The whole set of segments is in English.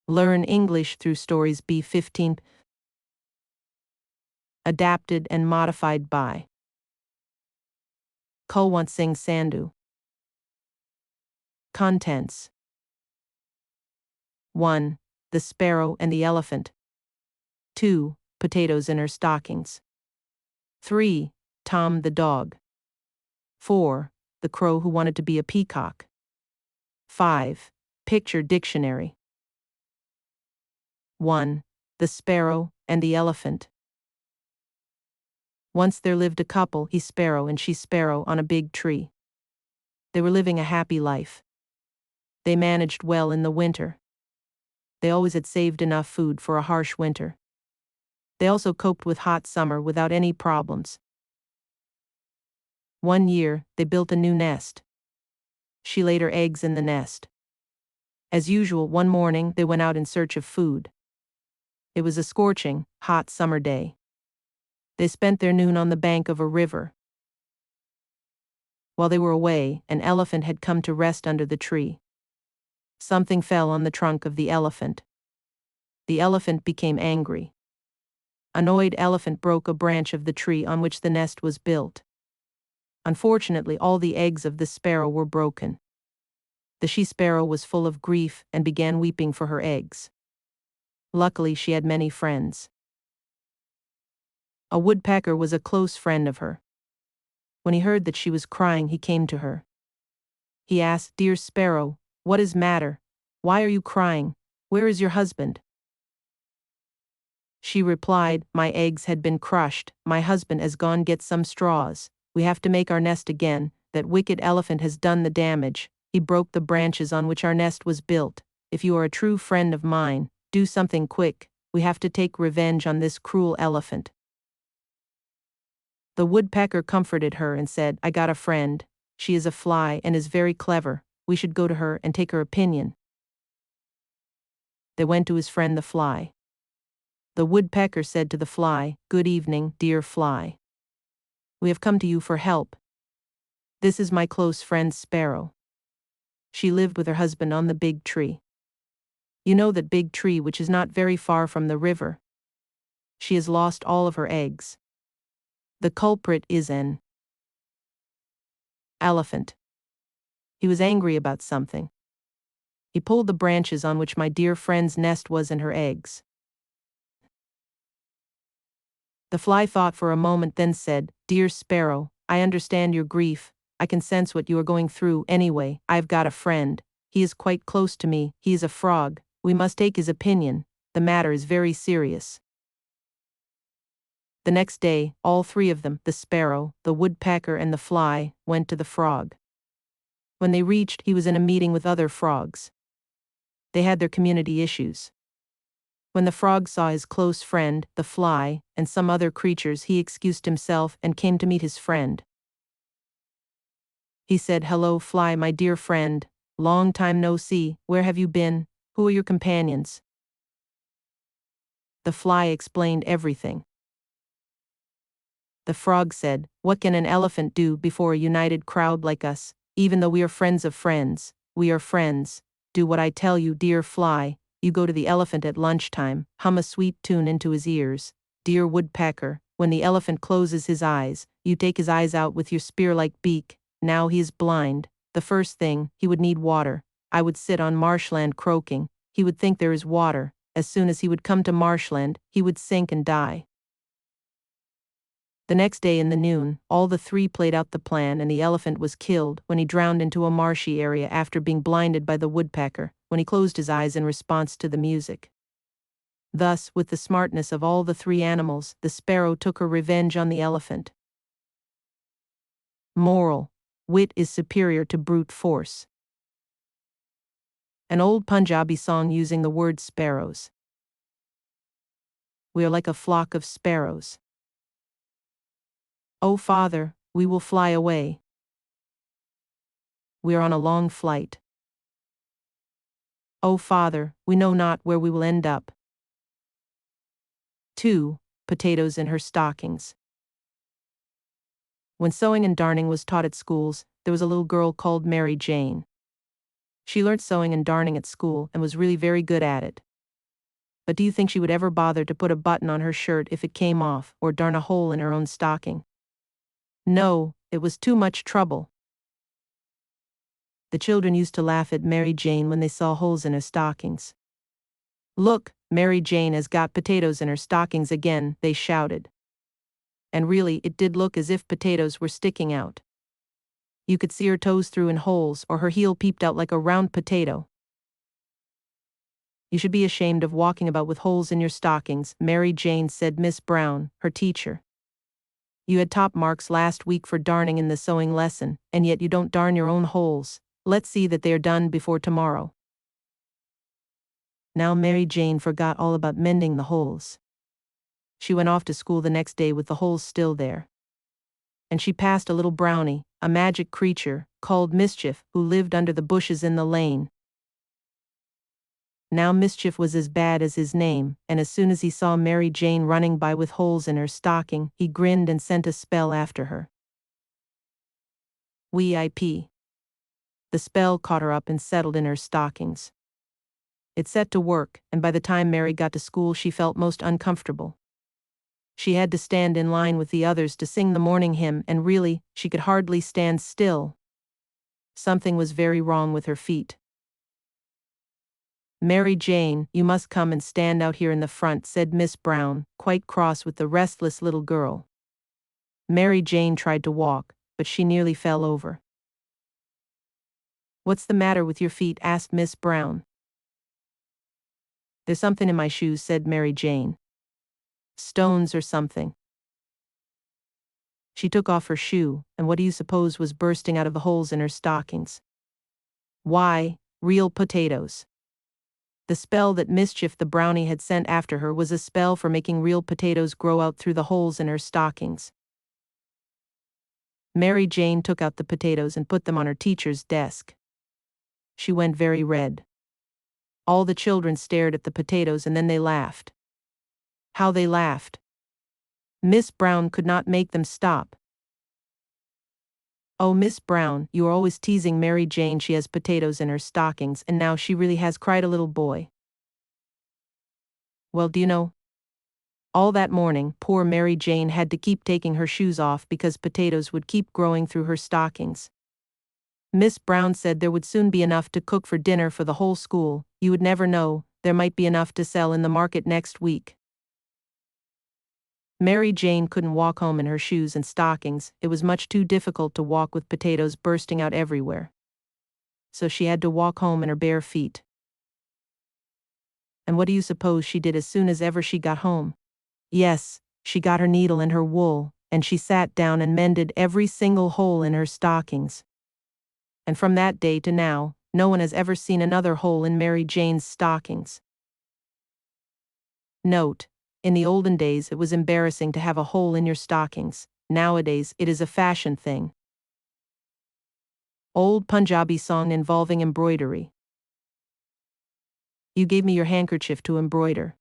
Learn English through stories B15. Adapted and modified by Kulwant Singh Sandhu. Contents: 1. The Sparrow and the Elephant. 2. Potatoes in her stockings. 3. Tom the Dog. 4. The Crow Who Wanted to Be a Peacock. 5. Picture Dictionary. 1. The Sparrow and the Elephant. Once there lived a couple, he sparrow and she sparrow, on a big tree. They were living a happy life. They managed well in the winter. They always had saved enough food for a harsh winter. They also coped with hot summer without any problems. One year, they built a new nest. She laid her eggs in the nest. As usual, one morning they went out in search of food. It was a scorching, hot summer day. They spent their noon on the bank of a river. While they were away, an elephant had come to rest under the tree. Something fell on the trunk of the elephant. The elephant became angry. Annoyed elephant broke a branch of the tree on which the nest was built. Unfortunately, all the eggs of the sparrow were broken. The she-sparrow was full of grief and began weeping for her eggs. Luckily, she had many friends. A woodpecker was a close friend of her. When he heard that she was crying, he came to her. He asked, "Dear sparrow, what is matter? Why are you crying? Where is your husband?" She replied, "My eggs had been crushed. My husband has gone get some straws. We have to make our nest again. That wicked elephant has done the damage. He broke the branches on which our nest was built. If you are a true friend of mine, do something quick. We have to take revenge on this cruel elephant." The woodpecker comforted her and said, "I got a friend. She is a fly and is very clever. We should go to her and take her opinion." They went to his friend the fly. The woodpecker said to the fly, "Good evening, dear fly. We have come to you for help. This is my close friend Sparrow. She lived with her husband on the big tree. You know that big tree which is not very far from the river? She has lost all of her eggs. The culprit is an elephant. He was angry about something. He pulled the branches on which my dear friend's nest was and her eggs." The fly thought for a moment, then said, "Dear sparrow, I understand your grief. I can sense what you are going through. Anyway, I've got a friend. He is quite close to me. He is a frog. We must take his opinion. The matter is very serious." The next day, all three of them, the sparrow, the woodpecker, and the fly, went to the frog. When they reached, he was in a meeting with other frogs. They had their community issues. When the frog saw his close friend, the fly, and some other creatures, he excused himself and came to meet his friend. He said, "Hello, fly, my dear friend. Long time no see. Where have you been? Who are your companions?" The fly explained everything. The frog said, "What can an elephant do before a united crowd like us? Even though we are friends of friends, we are friends. Do what I tell you, dear fly. You go to the elephant at lunchtime, hum a sweet tune into his ears. Dear woodpecker, when the elephant closes his eyes, you take his eyes out with your spear-like beak. Now he is blind. The first thing, he would need water. I would sit on marshland croaking. He would think there is water. As soon as he would come to marshland, he would sink and die." The next day in the noon, all the three played out the plan, and the elephant was killed when he drowned into a marshy area after being blinded by the woodpecker, when he closed his eyes in response to the music. Thus, with the smartness of all the three animals, the sparrow took her revenge on the elephant. Moral: wit is superior to brute force. An old Punjabi song using the word sparrows. We are like a flock of sparrows. Oh Father, we will fly away. We are on a long flight. Oh Father, we know not where we will end up. 2. Potatoes in her stockings. When sewing and darning was taught at schools, there was a little girl called Mary Jane. She learnt sewing and darning at school and was really very good at it. But do you think she would ever bother to put a button on her shirt if it came off, or darn a hole in her own stocking? No, it was too much trouble. The children used to laugh at Mary Jane when they saw holes in her stockings. "Look, Mary Jane has got potatoes in her stockings again," they shouted. And really, it did look as if potatoes were sticking out. You could see her toes through in holes, or her heel peeped out like a round potato. "You should be ashamed of walking about with holes in your stockings, Mary Jane," said Miss Brown, her teacher. "You had top marks last week for darning in the sewing lesson, and yet you don't darn your own holes. Let's see that they are done before tomorrow." Now Mary Jane forgot all about mending the holes. She went off to school the next day with the holes still there. And she passed a little brownie, a magic creature, called Mischief, who lived under the bushes in the lane. Now Mischief was as bad as his name, and as soon as he saw Mary Jane running by with holes in her stocking, he grinned and sent a spell after her. WIP. The spell caught her up and settled in her stockings. It set to work, and by the time Mary got to school she felt most uncomfortable. She had to stand in line with the others to sing the morning hymn, and really, she could hardly stand still. Something was very wrong with her feet. "Mary Jane, you must come and stand out here in the front," said Miss Brown, quite cross with the restless little girl. Mary Jane tried to walk, but she nearly fell over. "What's the matter with your feet?" asked Miss Brown. "There's something in my shoes," said Mary Jane. "Stones or something." She took off her shoe, and what do you suppose was bursting out of the holes in her stockings? Why, real potatoes. The spell that Mischief the brownie had sent after her was a spell for making real potatoes grow out through the holes in her stockings. Mary Jane took out the potatoes and put them on her teacher's desk. She went very red. All the children stared at the potatoes and then they laughed. How they laughed! Miss Brown could not make them stop. "Oh, Miss Brown, you are always teasing Mary Jane. She has potatoes in her stockings, and now she really has," cried a little boy. "Well, do you know? All that morning, poor Mary Jane had to keep taking her shoes off because potatoes would keep growing through her stockings. Miss Brown said there would soon be enough to cook for dinner for the whole school. You would never know, there might be enough to sell in the market next week." Mary Jane couldn't walk home in her shoes and stockings. It was much too difficult to walk with potatoes bursting out everywhere. So she had to walk home in her bare feet. And what do you suppose she did as soon as ever she got home? Yes, she got her needle and her wool, and she sat down and mended every single hole in her stockings. And from that day to now, no one has ever seen another hole in Mary Jane's stockings. Note: in the olden days it was embarrassing to have a hole in your stockings. Nowadays it is a fashion thing. Old Punjabi song involving embroidery. "You gave me your handkerchief to embroider.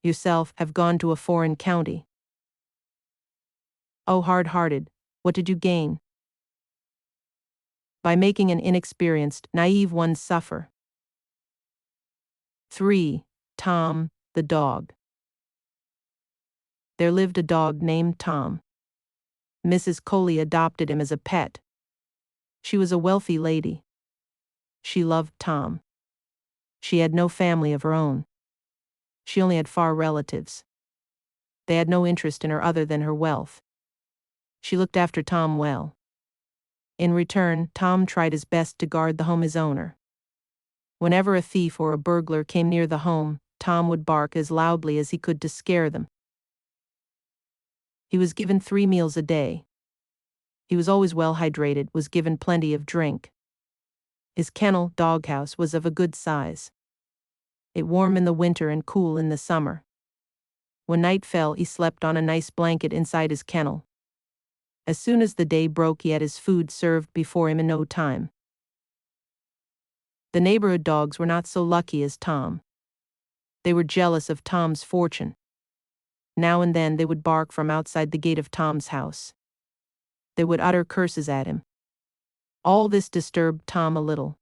Yourself have gone to a foreign county. Oh, hard-hearted, what did you gain? By making an inexperienced, naive one suffer." 3. Tom, the dog. There lived a dog named Tom. Mrs. Coley adopted him as a pet. She was a wealthy lady. She loved Tom. She had no family of her own. She only had far relatives. They had no interest in her other than her wealth. She looked after Tom well. In return, Tom tried his best to guard the home his owner. Whenever a thief or a burglar came near the home, Tom would bark as loudly as he could to scare them. He was given 3 meals a day. He was always well hydrated, was given plenty of drink. His kennel, doghouse, was of a good size. It warm in the winter and cool in the summer. When night fell, he slept on a nice blanket inside his kennel. As soon as the day broke, he had his food served before him in no time. The neighborhood dogs were not so lucky as Tom. They were jealous of Tom's fortune. Now and then they would bark from outside the gate of Tom's house. They would utter curses at him. All this disturbed Tom a little.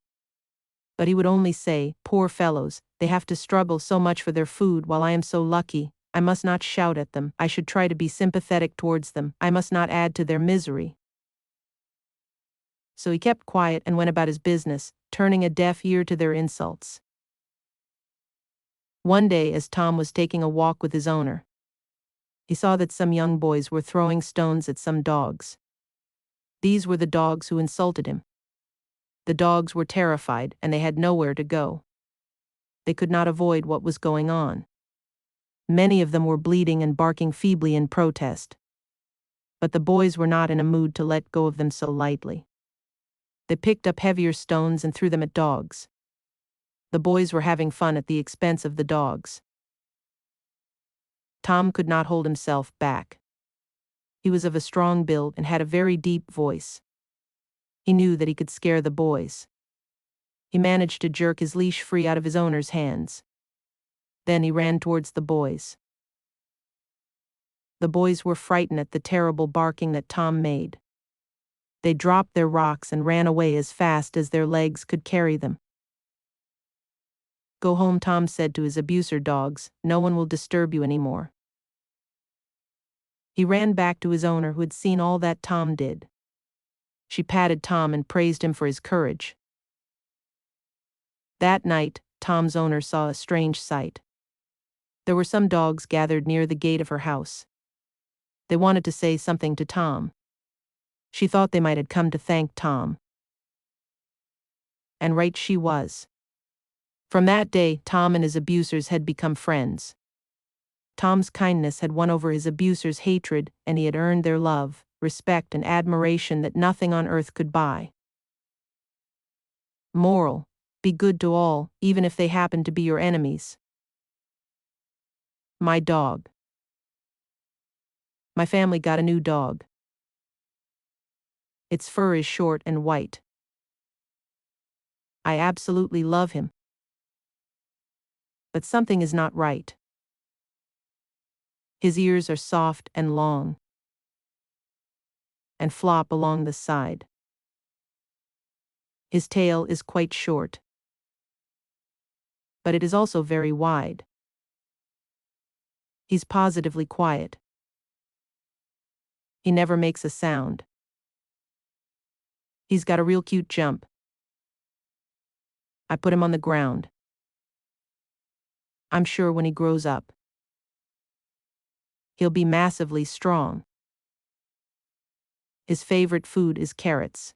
But he would only say, "Poor fellows, they have to struggle so much for their food while I am so lucky. I must not shout at them. I should try to be sympathetic towards them. I must not add to their misery." So he kept quiet and went about his business, turning a deaf ear to their insults. One day, as Tom was taking a walk with his owner, he saw that some young boys were throwing stones at some dogs. These were the dogs who insulted him. The dogs were terrified, and they had nowhere to go. They could not avoid what was going on. Many of them were bleeding and barking feebly in protest. But the boys were not in a mood to let go of them so lightly. They picked up heavier stones and threw them at dogs. The boys were having fun at the expense of the dogs. Tom could not hold himself back. He was of a strong build and had a very deep voice. He knew that he could scare the boys. He managed to jerk his leash free out of his owner's hands. Then he ran towards the boys. The boys were frightened at the terrible barking that Tom made. They dropped their rocks and ran away as fast as their legs could carry them. "Go home," Tom said to his abuser dogs. "No one will disturb you anymore." He ran back to his owner, who had seen all that Tom did. She patted Tom and praised him for his courage. That night, Tom's owner saw a strange sight. There were some dogs gathered near the gate of her house. They wanted to say something to Tom. She thought they might have come to thank Tom. And right she was. From that day, Tom and his abusers had become friends. Tom's kindness had won over his abusers' hatred, and he had earned their love, respect, and admiration that nothing on earth could buy. Moral: be good to all, even if they happen to be your enemies. My dog. My family got a new dog. Its fur is short and white. I absolutely love him. But something is not right. His ears are soft and long, and flop along the side. His tail is quite short, but it is also very wide. He's positively quiet. He never makes a sound. He's got a real cute jump. I put him on the ground. I'm sure when he grows up, he'll be massively strong. His favorite food is carrots.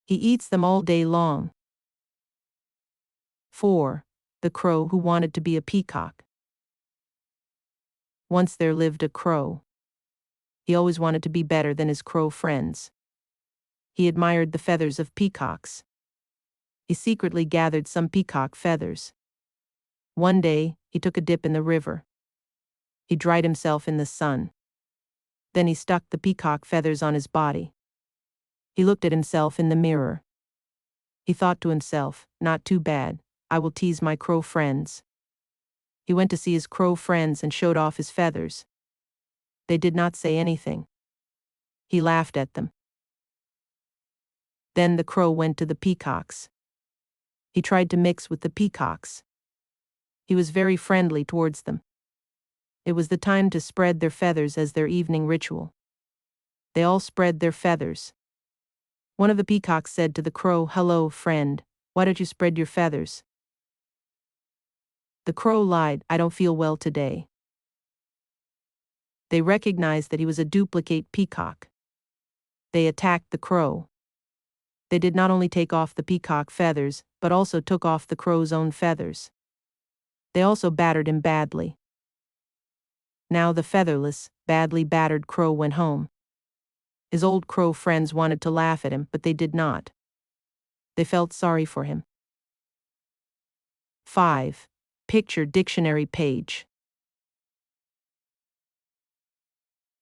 He eats them all day long. 4. The crow who wanted to be a peacock. Once there lived a crow. He always wanted to be better than his crow friends. He admired the feathers of peacocks. He secretly gathered some peacock feathers. One day, he took a dip in the river. He dried himself in the sun. Then he stuck the peacock feathers on his body. He looked at himself in the mirror. He thought to himself, "Not too bad, I will tease my crow friends." He went to see his crow friends and showed off his feathers. They did not say anything. He laughed at them. Then the crow went to the peacocks. He tried to mix with the peacocks. He was very friendly towards them. It was the time to spread their feathers as their evening ritual. They all spread their feathers. One of the peacocks said to the crow, "Hello, friend, why don't you spread your feathers?" The crow lied, "I don't feel well today." They recognized that he was a duplicate peacock. They attacked the crow. They did not only take off the peacock feathers, but also took off the crow's own feathers. They also battered him badly. Now the featherless, badly battered crow went home. His old crow friends wanted to laugh at him, but they did not. They felt sorry for him. 5. Picture dictionary page.